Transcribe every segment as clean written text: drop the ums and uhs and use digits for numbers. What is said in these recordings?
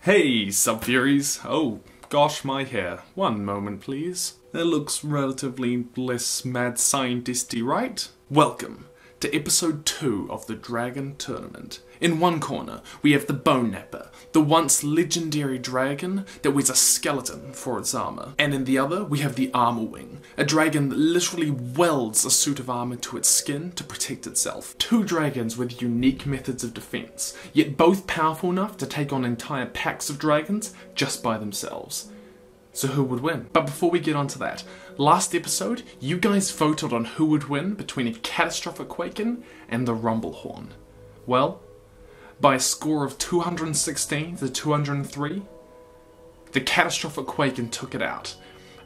Hey, Sub-Furies! Oh, gosh, my hair. One moment, please. That looks relatively less mad scientist-y, right? Welcome to episode 2 of the Dragon Tournament. In one corner, we have the Boneknapper, the once legendary dragon that wears a skeleton for its armour. And in the other, we have the Armourwing, a dragon that literally welds a suit of armour to its skin to protect itself. Two dragons with unique methods of defence, yet both powerful enough to take on entire packs of dragons just by themselves. So who would win? But before we get onto that, last episode, you guys voted on who would win between a Catastrophic Quaken and the Rumblehorn. Well, by a score of 216 to 203, the Catastrophic Quaken took it out,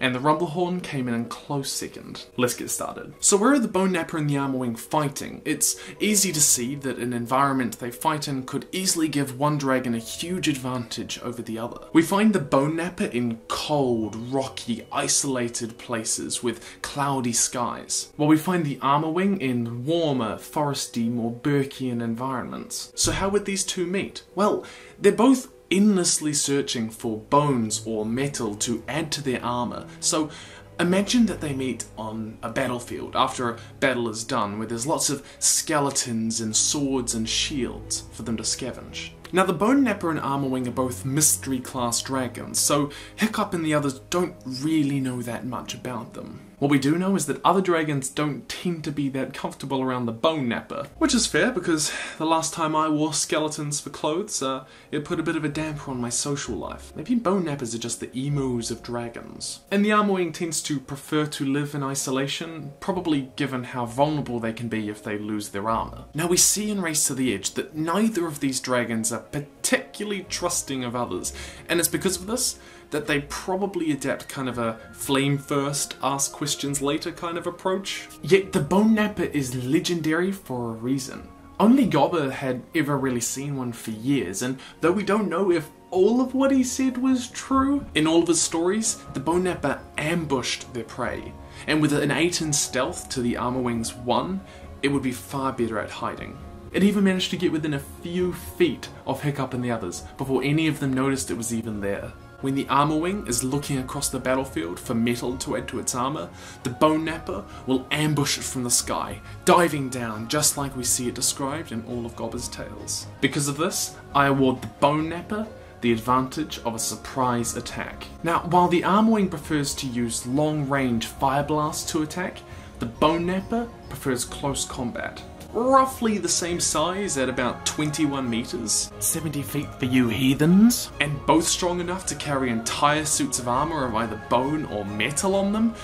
and the Rumblehorn came in close second. Let's get started. So where are the Boneknapper and the Armourwing fighting? It's easy to see that an environment they fight in could easily give one dragon a huge advantage over the other. We find the Boneknapper in cold, rocky, isolated places with cloudy skies, while we find the Armourwing in warmer, foresty, more Burkean environments. So how would these two meet? Well, they're both endlessly searching for bones or metal to add to their armour. So imagine that they meet on a battlefield after a battle is done, where there's lots of skeletons and swords and shields for them to scavenge. Now the Boneknapper and Armourwing are both mystery class dragons, so Hiccup and the others don't really know that much about them. What we do know is that other dragons don't tend to be that comfortable around the Boneknapper, which is fair because the last time I wore skeletons for clothes, it put a bit of a damper on my social life. Maybe Boneknappers are just the emos of dragons. And the Armourwing tends to prefer to live in isolation, probably given how vulnerable they can be if they lose their armour. Now we see in Race to the Edge that neither of these dragons are particularly trusting of others, and it's because of this that they probably adapt kind of a flame first, ask questions later kind of approach. Yet the Boneknapper is legendary for a reason. Only Gobber had ever really seen one for years, and though we don't know if all of what he said was true, in all of his stories, the Boneknapper ambushed their prey. And with an 8 in stealth to the Armourwing's 1, it would be far better at hiding. It even managed to get within a few feet of Hiccup and the others before any of them noticed it was even there. When the Armourwing is looking across the battlefield for metal to add to its armour, the Boneknapper will ambush it from the sky, diving down just like we see it described in all of Gobber's tales. Because of this, I award the Boneknapper the advantage of a surprise attack. Now, while the Armourwing prefers to use long-range fire blasts to attack, the Boneknapper prefers close combat. Roughly the same size at about 21 meters, 70 feet for you heathens, and both strong enough to carry entire suits of armor of either bone or metal on them,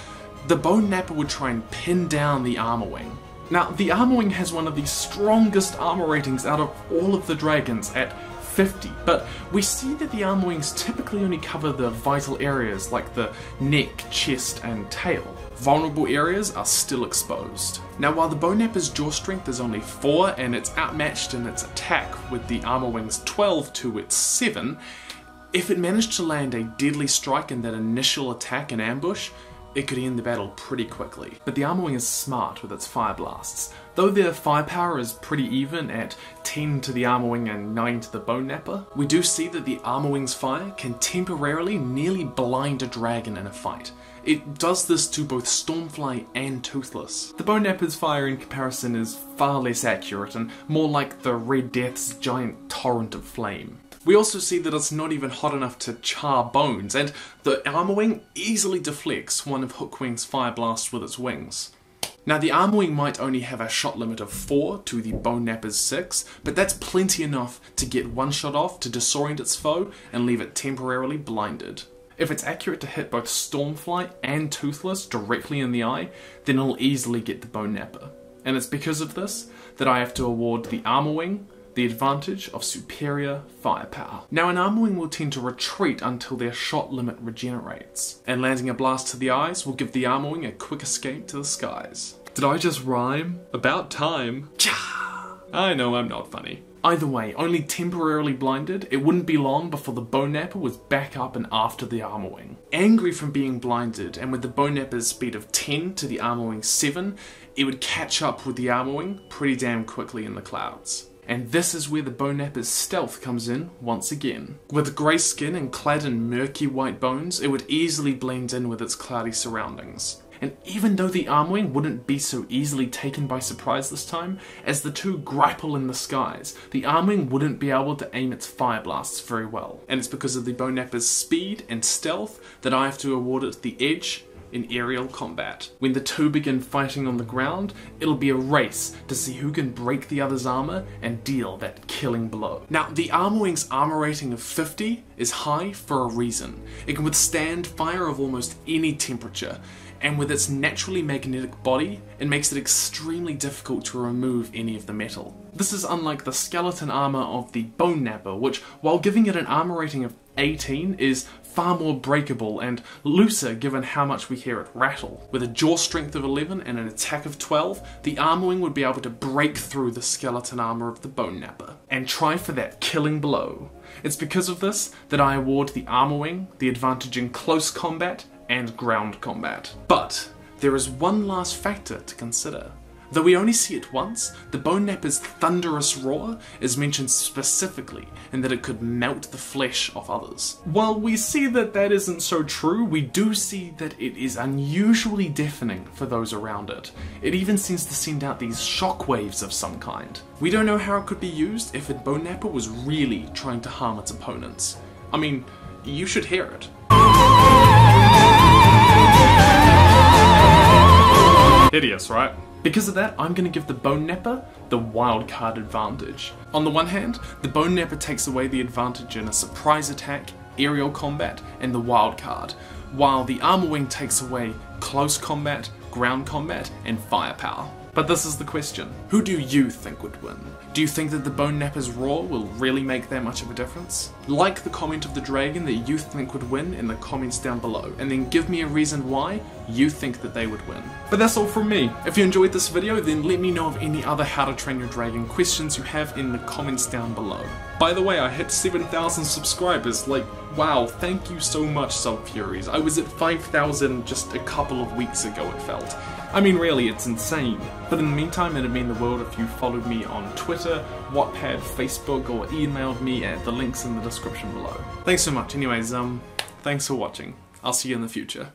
the Boneknapper would try and pin down the Armourwing. Now, the Armourwing has one of the strongest armor ratings out of all of the dragons at 50, but we see that the Armourwings typically only cover the vital areas like the neck, chest, and tail. Vulnerable areas are still exposed. Now, while the Boneknapper's jaw strength is only 4 and it's outmatched in its attack with the Armourwing's 12 to its 7, if it managed to land a deadly strike in that initial attack and ambush, it could end the battle pretty quickly. But the Armourwing is smart with its fire blasts. Though their firepower is pretty even at 10 to the Armourwing and 9 to the Boneknapper, we do see that the Armourwing's fire can temporarily nearly blind a dragon in a fight. It does this to both Stormfly and Toothless. The Boneknapper's fire in comparison is far less accurate and more like the Red Death's giant torrent of flame. We also see that it's not even hot enough to char bones, and the Armourwing easily deflects one of Hookwing's fire blasts with its wings. Now, the Armourwing might only have a shot limit of 4 to the Boneknapper's 6, but that's plenty enough to get one shot off to disorient its foe and leave it temporarily blinded. If it's accurate to hit both Stormfly and Toothless directly in the eye, then it'll easily get the Boneknapper. And it's because of this that I have to award the Armourwing the advantage of superior firepower. Now, an Armourwing will tend to retreat until their shot limit regenerates, and landing a blast to the eyes will give the Armourwing a quick escape to the skies. Did I just rhyme? About time. Cha! I know I'm not funny. Either way, only temporarily blinded, it wouldn't be long before the Boneknapper was back up and after the Armourwing. Angry from being blinded, and with the Boneknapper's speed of 10 to the Armourwing's 7, it would catch up with the Armourwing pretty damn quickly in the clouds. And this is where the Boneknapper's stealth comes in once again. With grey skin and clad in murky white bones, it would easily blend in with its cloudy surroundings. And even though the Armourwing wouldn't be so easily taken by surprise this time, as the two grapple in the skies, the Armourwing wouldn't be able to aim its fire blasts very well. And it's because of the Boneknapper's speed and stealth that I have to award it the edge in aerial combat. When the two begin fighting on the ground, it'll be a race to see who can break the other's armor and deal that killing blow. Now, the Armourwing's armor rating of 50 is high for a reason. It can withstand fire of almost any temperature, and with its naturally magnetic body, it makes it extremely difficult to remove any of the metal. This is unlike the skeleton armor of the Boneknapper, which, while giving it an armor rating of 18, is far more breakable and looser given how much we hear it rattle. With a jaw strength of 11 and an attack of 12, the Armourwing would be able to break through the skeleton armor of the Boneknapper and try for that killing blow. It's because of this that I award the Armourwing the advantage in close combat and ground combat. But there is one last factor to consider. Though we only see it once, the Boneknapper's thunderous roar is mentioned specifically in that it could melt the flesh off others. While we see that that isn't so true, we do see that it is unusually deafening for those around it. It even seems to send out these shockwaves of some kind. We don't know how it could be used if a Boneknapper was really trying to harm its opponents. I mean, you should hear it. Hideous, right? Because of that, I'm going to give the Boneknapper the wildcard advantage. On the one hand, the Boneknapper takes away the advantage in a surprise attack, aerial combat, and the wildcard, while the Armourwing takes away close combat, ground combat, and firepower. But this is the question. Who do you think would win? Do you think that the Boneknapper's roar will really make that much of a difference? Like the comment of the dragon that you think would win in the comments down below, and then give me a reason why you think that they would win. But that's all from me. If you enjoyed this video, then let me know of any other How to Train Your Dragon questions you have in the comments down below. By the way, I hit 7,000 subscribers, like, wow, thank you so much, Subfuries. I was at 5,000 just a couple of weeks ago, it felt. I mean, really, it's insane. But in the meantime, it'd mean the world if you followed me on Twitter, Wattpad, Facebook, or emailed me at the links in the description below. Thanks so much. Anyways, thanks for watching. I'll see you in the future.